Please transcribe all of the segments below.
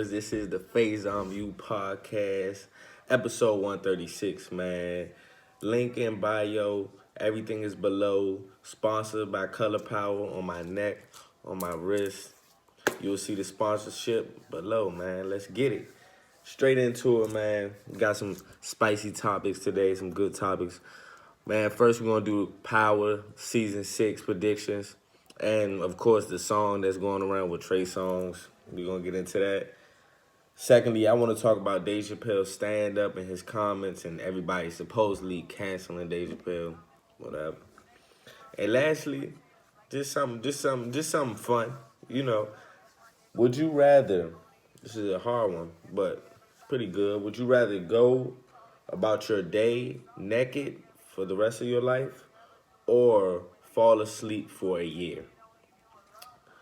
viewers. This is the Faison View podcast, episode 136, man. Link in bio. Everything is below. Sponsored by Color Power on my neck, on my wrist. You'll see the sponsorship below, man. Let's get it. Straight into it, man. We got some spicy topics today, some good topics. Man, first we're going to do Power Season 6 predictions. And, of course, the song that's going around with Trey songs. We're going to get into that. Secondly, I want to talk about Chappelle's stand-up and his comments and everybody supposedly canceling Chappelle, whatever. And lastly, just something fun. You know, would you rather, this is a hard one, but pretty good. Would you rather go about your day naked for the rest of your life or fall asleep for a year?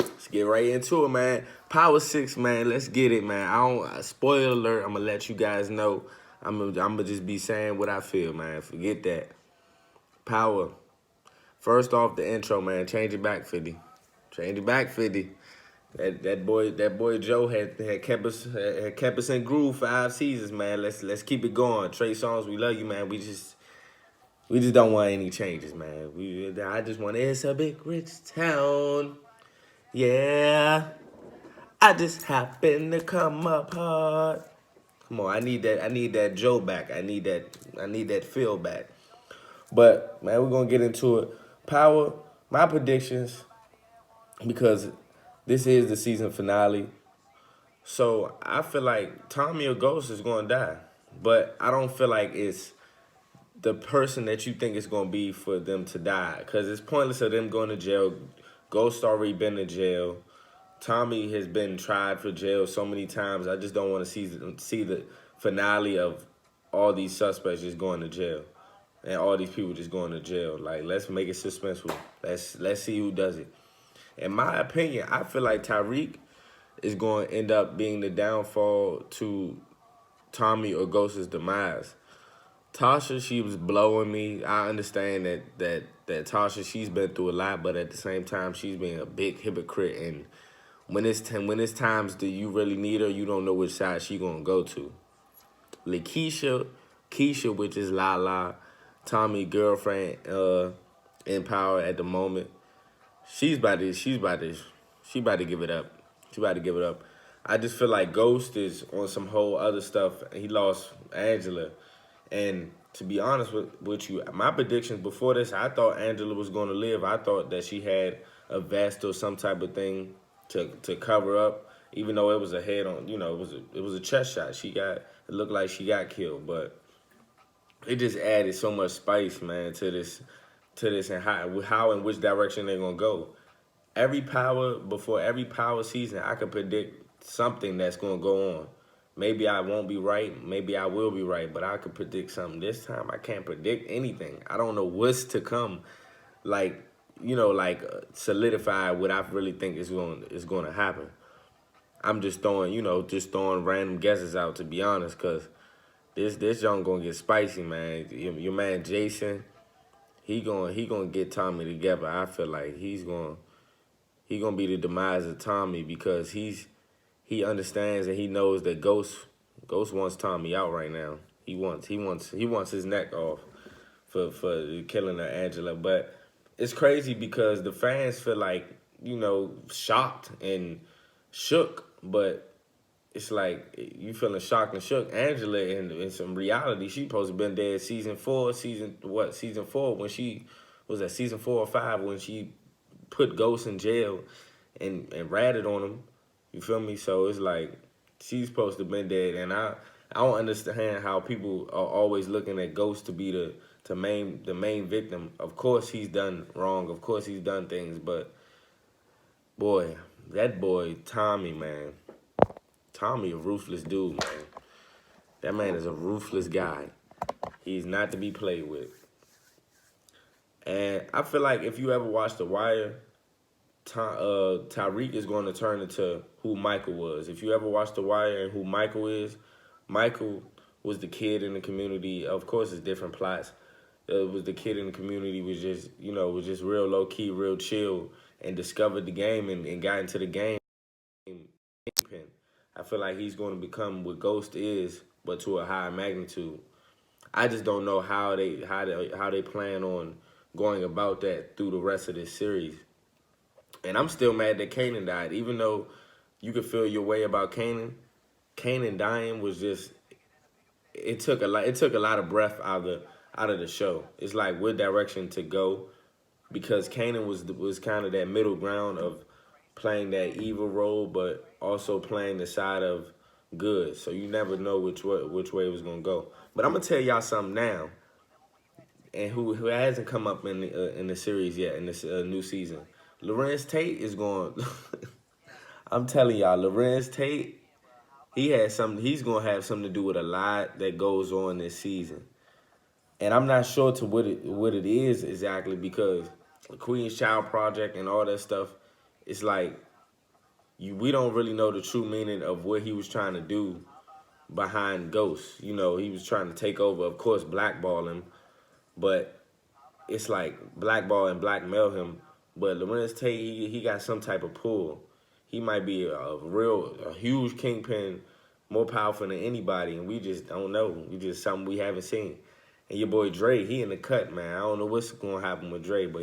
Let's get right into it, man. Power 6, man. Let's get it, man. Spoiler alert, I'm going to let you guys know. I'm gonna just be saying what I feel, man. Forget that. Power. First off, the intro, man. Change it back, 50. Change it back, 50. That boy Joe had kept us in groove 5 seasons, man. Let's keep it going. Trey Songz, we love you, man. We just don't want any changes, man. I just want it's a big rich town. Yeah. I just happen to come up hard. Come on, I need that Joe back. I need that feel back. But man, we're gonna get into it. Power, my predictions, because this is the season finale. So I feel like Tommy or Ghost is gonna die. But I don't feel like it's the person that you think it's gonna be for them to die. Because it's pointless of them going to jail. Ghost already been to jail. Tommy has been tried for jail so many times. I just don't want to see the finale of all these suspects just going to jail. And all these people just going to jail. Like, let's make it suspenseful. Let's see who does it. In my opinion, I feel like Tariq is going to end up being the downfall to Tommy or Ghost's demise. Tasha, she was blowing me. I understand that Tasha, she's been through a lot, but at the same time, she's being a big hypocrite. And when it's times that you really need her, you don't know which side she going to go to. Keisha, which is Lala, Tommy girlfriend in power at the moment. She about to give it up. She about to give it up. I just feel like Ghost is on some whole other stuff. He lost Angela. And to be honest with you, my predictions before this, I thought Angela was going to live. I thought that she had a vest or some type of thing to cover up, even though it was a head on, it was a chest shot. It looked like she got killed, but it just added so much spice, man, to this and how and which direction they're gonna go. Before every power season, I can predict something that's gonna go on. Maybe I won't be right, maybe I will be right, but I could predict something. This time I can't predict anything. I don't know what's to come. Solidify what I really think is going to happen. I'm just throwing random guesses out, to be honest, because this young gonna get spicy, man. Your man Jason, he gonna get Tommy together. I feel like he gonna be the demise of Tommy because he understands and he knows that Ghost wants Tommy out right now. He wants his neck off for killing Angela, but it's crazy because the fans feel like, shocked and shook, but it's like you feeling shocked and shook. Angela, in some reality, she supposed to been dead season 4 when she was at season 4 or 5 when she put Ghost in jail and ratted on him. You feel me? So it's like she's supposed to been dead, and I don't understand how people are always looking at Ghost to be the main victim. Of course he's done wrong. Of course he's done things, but boy, that boy Tommy, man. Tommy a ruthless dude, man. That man is a ruthless guy. He's not to be played with. And I feel like if you ever watched The Wire, Tariq is going to turn into who Michael was. If you ever watched The Wire and who Michael is, Michael was the kid in the community. Of course, it's different plots. It was the kid in the community was just real low key, real chill, and discovered the game and got into the game. I feel like he's going to become what Ghost is, but to a higher magnitude. I just don't know how they plan on going about that through the rest of this series. And I'm still mad that Kanan died, even though you could feel your way about Kanan. Kanan dying was just it took a lot. It took a lot of breath out of the show. It's like what direction to go, because Kanan was kind of that middle ground of playing that evil role, but also playing the side of good. So you never know which way it was gonna go. But I'm gonna tell y'all something now, and who hasn't come up in the series yet in this new season. Lorenz Tate is going. I'm telling y'all, Lorenz Tate. He's gonna have something to do with a lot that goes on this season, and I'm not sure to what it is exactly, because the Queen's Child Project and all that stuff. It's like we don't really know the true meaning of what he was trying to do behind Ghost. You know, he was trying to take over, of course, blackball him, but it's like blackball and blackmail him. But Lorenz Tate, he got some type of pull. He might be a huge kingpin, more powerful than anybody, and we just don't know. We just something we haven't seen. And your boy Dre, he in the cut, man. I don't know what's gonna happen with Dre, but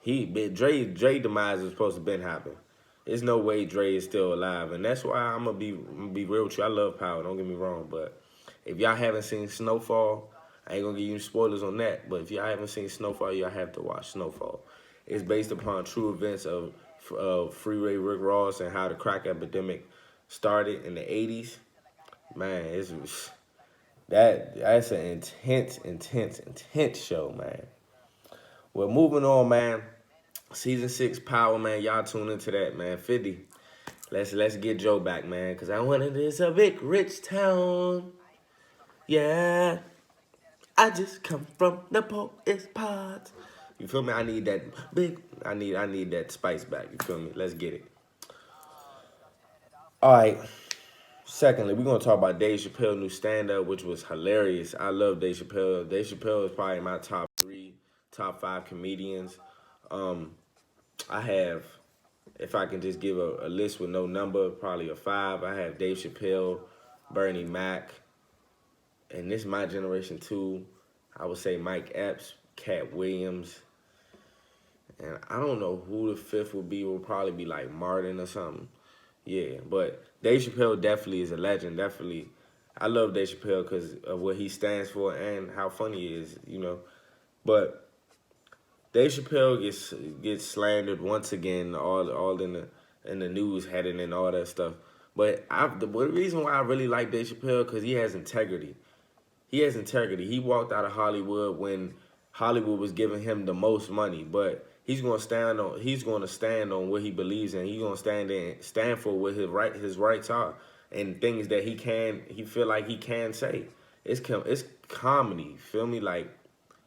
Dre demise is supposed to been happen. There's no way Dre is still alive, and that's why I'm gonna be real with you. I love Power, don't get me wrong, but if y'all haven't seen Snowfall, I ain't gonna give you spoilers on that. But if y'all haven't seen Snowfall, y'all have to watch Snowfall. It's based upon true events of Freeway Rick Ross and how the crack epidemic started in the '80s. Man, that's an intense show, man. Well, moving on, man. Season 6 Power, man. Y'all tune into that, man. 50. Let's get Joe back, man, because I wanted this a big rich town. Yeah. I just come from the poet's pods. You feel me? I need that I need that spice back. You feel me? Let's get it. All right. Secondly, we're gonna talk about Dave Chappelle new stand-up, which was hilarious. I love Dave Chappelle. Dave Chappelle is probably my top 5 comedians. I have, if I can just give a list with no number, probably a 5. I have Dave Chappelle, Bernie Mac, and this is my generation too. I would say Mike Epps, Cat Williams, and I don't know who the 5th would be. It would probably be like Martin or something. Yeah, but Dave Chappelle definitely is a legend. Definitely, I love Dave Chappelle because of what he stands for and how funny he is, you know. But Dave Chappelle gets slandered once again, all in the news heading and all that stuff. But the reason why I really like Dave Chappelle, because he has integrity. He has integrity. He walked out of Hollywood when Hollywood was giving him the most money, but he's gonna stand on what he believes in. He's gonna stand for what his rights are, and things that he feel like he can say. It's comedy. Feel me? Like,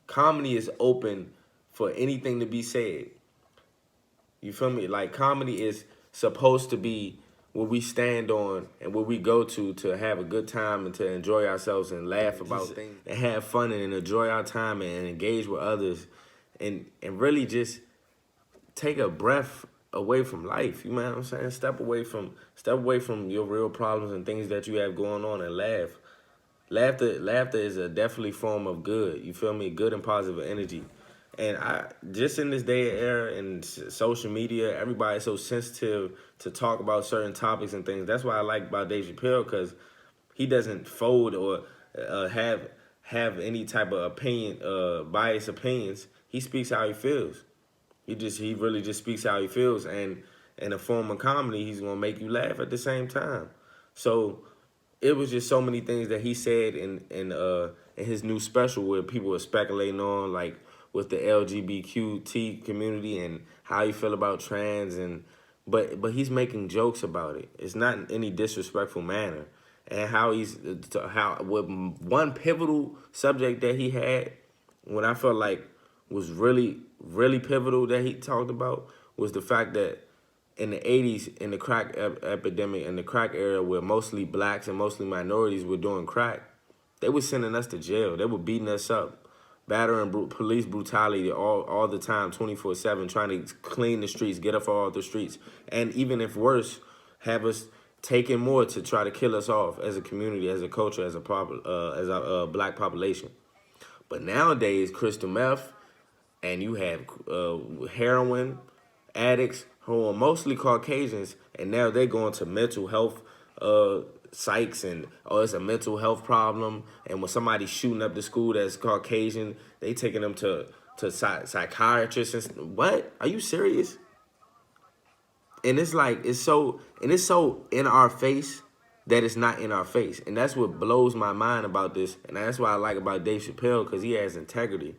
comedy is open for anything to be said. You feel me? Like, comedy is supposed to be what we stand on and what we go to have a good time and to enjoy ourselves and laugh about things and have fun and enjoy our time and engage with others and really just take a breath away from life. You know what I'm saying? Step away from your real problems and things that you have going on and laugh. Laughter is a definitely form of good. You feel me? Good and positive energy. And I just in this day and era and social media, everybody's so sensitive to talk about certain topics and things. That's why I like about Dave Chappelle, because he doesn't fold or have any type of biased opinions. He speaks how he feels. He really just speaks how he feels, and in a form of comedy, he's gonna make you laugh at the same time. So it was just so many things that he said in his new special where people were speculating on, like with the LGBTQ community and how you feel about trans, but he's making jokes about it. It's not in any disrespectful manner. And with one pivotal subject that he had, when I felt like was really, really pivotal that he talked about, was the fact that in the 80s, in the crack epidemic, in the crack era where mostly blacks and mostly minorities were doing crack, they were sending us to jail. They were beating us up, battering police brutality all the time, 24/7, trying to clean the streets, get us off the streets. And even if worse, have us taking more to try to kill us off as a community, as a culture, as a black population. But nowadays, crystal meth, and you have heroin addicts who are mostly Caucasians, and now they're going to mental health psychs, and it's a mental health problem. And when somebody's shooting up the school that's Caucasian, they taking them to psychiatrists. And what? Are you serious? And it's like it's so in our face that it's not in our face, and that's what blows my mind about this, and that's why I like about Dave Chappelle, because he has integrity.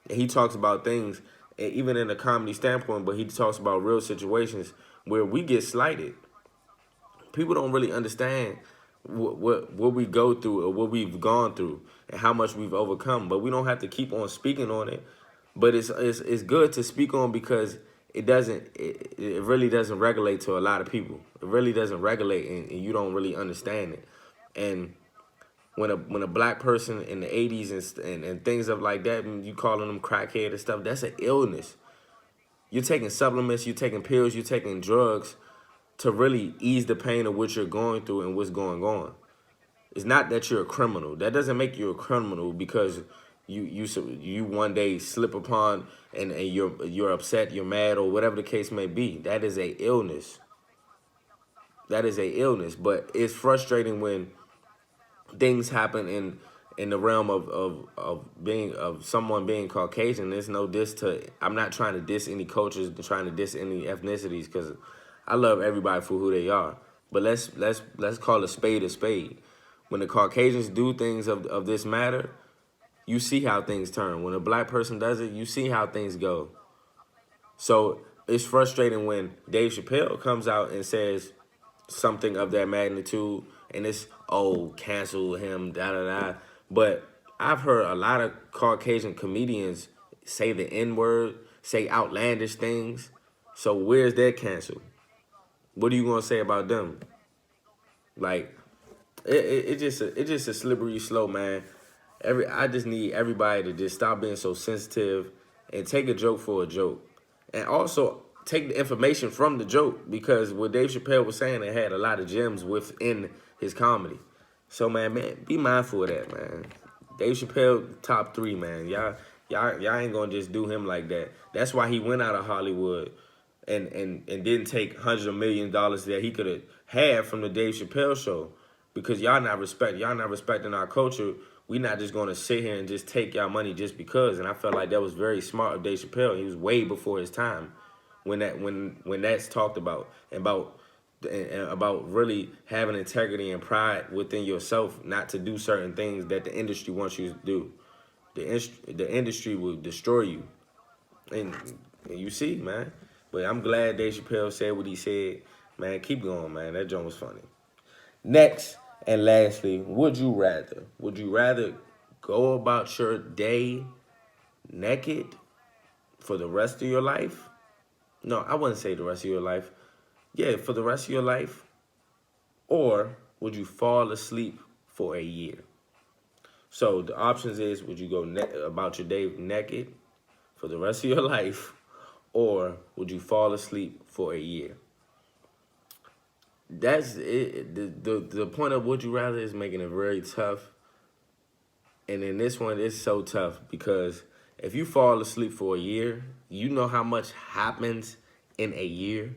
And he talks about things, even in a comedy standpoint, but he talks about real situations where we get slighted. People don't really understand what we go through or what we've gone through and how much we've overcome. But we don't have to keep on speaking on it. But it's good to speak on, because it really doesn't regulate to a lot of people. It really doesn't regulate, and you don't really understand it. And when a black person in the 80s and things up like that, and you calling them crackhead and stuff, that's an illness. You're taking supplements, you're taking pills, you're taking drugs to really ease the pain of what you're going through and what's going on. It's not that you're a criminal. That doesn't make you a criminal because you one day slip upon and you're upset, you're mad, or whatever the case may be. That is a illness. That is a illness. But it's frustrating when things happen in the realm of someone being Caucasian. There's no diss to. I'm not trying to diss any cultures, trying to diss any ethnicities, because I love everybody for who they are. But let's call a spade a spade. When the Caucasians do things of this matter, you see how things turn. When a black person does it, you see how things go. So it's frustrating when Dave Chappelle comes out and says something of that magnitude, and it's, cancel him, da-da-da. But I've heard a lot of Caucasian comedians say the N-word, say outlandish things. So where's their cancel? What are you gonna say about them? Like, it's just a slippery slope, man. I just need everybody to just stop being so sensitive and take a joke for a joke, and also take the information from the joke, because what Dave Chappelle was saying, it had a lot of gems within his comedy. So man, be mindful of that, man. Dave Chappelle, top 3, man. Y'all ain't gonna just do him like that. That's why he went out of Hollywood and didn't take hundreds of millions of dollars that he could have had from the Dave Chappelle show, because y'all not respecting our culture. We not just gonna sit here and just take y'all money just because. And I felt like that was very smart of Dave Chappelle. He was way before his time when that's talked about, and about really having integrity and pride within yourself, not to do certain things that the industry wants you to do. The industry will destroy you, and you see, man. But I'm glad Dave Chappelle said what he said. Man, keep going, man. That joke was funny. Next and lastly, would you rather? Would you rather go about your day naked for the rest of your life? No, I wouldn't say the rest of your life. Yeah, for the rest of your life. Or would you fall asleep for a year? So the options is, would you go about your day naked for the rest of your life, or would you fall asleep for a year? That's it. The point of would you rather is making it very tough. And in this one, it's so tough because if you fall asleep for a year, you know how much happens in a year.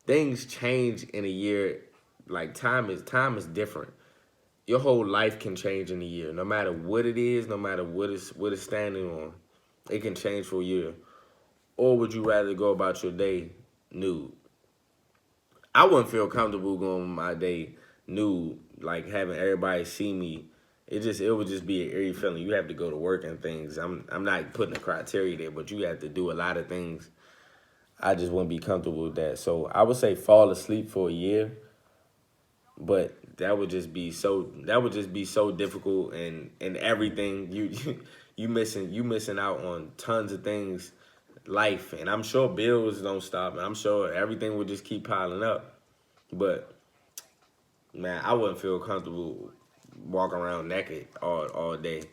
Things change in a year. Like time is different. Your whole life can change in a year, no matter what it is, no matter what it's standing on. It can change for a year. Or would you rather go about your day nude? I wouldn't feel comfortable going my day nude, like having everybody see me. It would just be an eerie feeling. You have to go to work and things. I'm not putting a criteria there, but you have to do a lot of things. I just wouldn't be comfortable with that. So I would say fall asleep for a year, but that would just be so difficult, and everything you missing out on tons of things, life, and I'm sure bills don't stop, and I'm sure everything would just keep piling up. But man, I wouldn't feel comfortable walking around naked all day,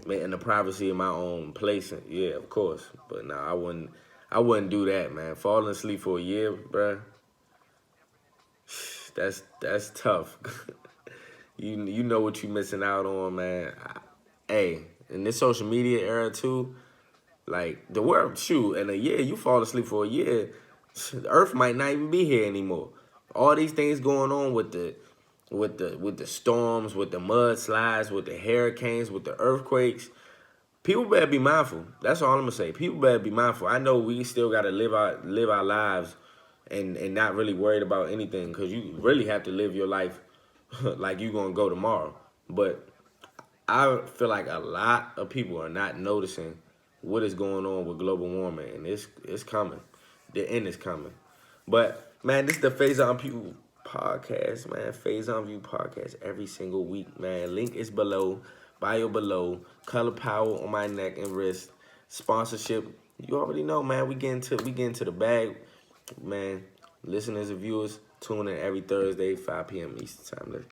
man, in the privacy of my own place. Yeah, of course, but no, I wouldn't do that, man. Falling asleep for a year, bruh. That's tough. You know what you missing out on, man. Hey, in this social media era too, like the world, shoot, in a year you fall asleep for a year, the Earth might not even be here anymore. All these things going on with the storms, with the mudslides, with the hurricanes, with the earthquakes. People better be mindful. That's all I'm gonna say. People better be mindful. I know we still gotta live our lives and not really worried about anything because you really have to live your life like you gonna go tomorrow. But I feel like a lot of people are not noticing what is going on with global warming, and it's coming. The end is coming. But man, this is the Faison View podcast, man. Faison View podcast every single week, man. Link is below, bio below. Color power on my neck and wrist. Sponsorship, you already know, man. We get into the bag, man. Listeners and viewers, tune in every Thursday, 5 p.m. Eastern time.